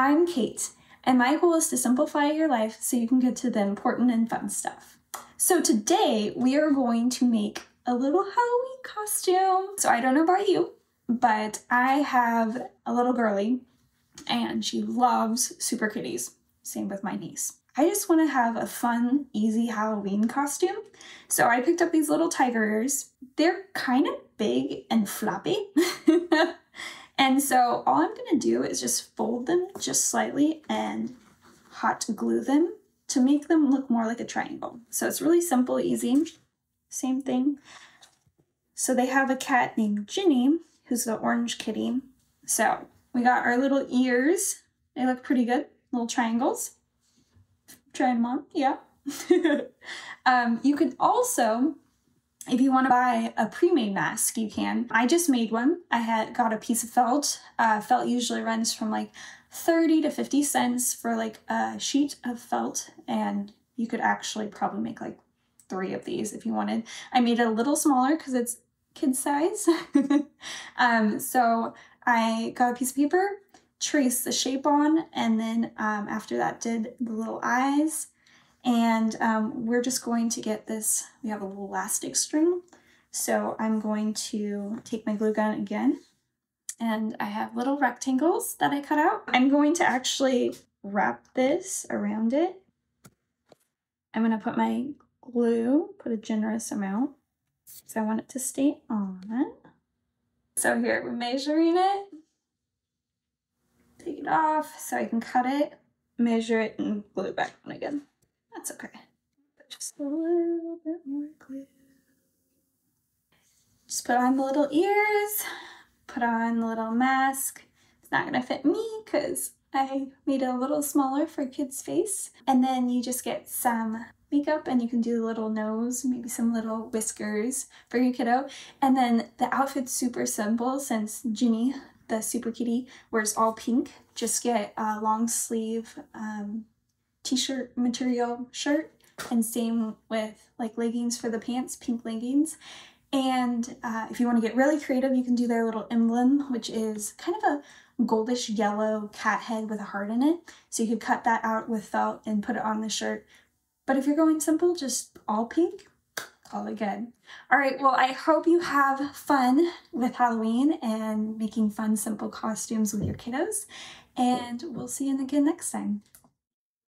I'm Kate, and my goal is to simplify your life so you can get to the important and fun stuff. So today we are going to make a little Halloween costume. So I don't know about you, but I have a little girly and she loves SuperKitties. Same with my niece. I just want to have a fun, easy Halloween costume. So I picked up these little tiger ears. They're kind of big and floppy. And so all I'm going to do is just fold them just slightly and hot glue them to make them look more like a triangle. So it's really simple, easy. Same thing. So they have a cat named Ginny, who's the orange kitty. So we got our little ears. They look pretty good, little triangles. Try them on, yeah. You could also, if you want to buy a pre-made mask, you can. I just made one. I got a piece of felt. Felt usually runs from like 30 to 50 cents for like a sheet of felt, and you could actually probably make like 3 of these if you wanted. I made it a little smaller because it's kid size. So I got a piece of paper, traced the shape on, and then after that did the little eyes. And we're just going to get this, we have a little elastic string. So I'm going to take my glue gun again, and I have little rectangles that I cut out. I'm going to actually wrap this around it. I'm gonna put my glue, put a generous amount, so I want it to stay on. So here, we're measuring it. Take it off so I can cut it, measure it, and glue it back on again. That's okay. Just a little bit more glue. Just put on the little ears, put on the little mask. It's not gonna fit me because I made it a little smaller for a kid's face. And then you just get some makeup and you can do the little nose, maybe some little whiskers for your kiddo. And then the outfit's super simple since Ginny, the super kitty, wears all pink. Just get a long sleeve t-shirt material shirt, and same with like leggings for the pants, pink leggings. And if you want to get really creative, you can do their little emblem, which is kind of a goldish yellow cat head with a heart in it. So you could cut that out with felt and put it on the shirt. But if you're going simple, just all pink, call it good. All right, well, I hope you have fun with Halloween and making fun, simple costumes with your kiddos. And we'll see you again next time.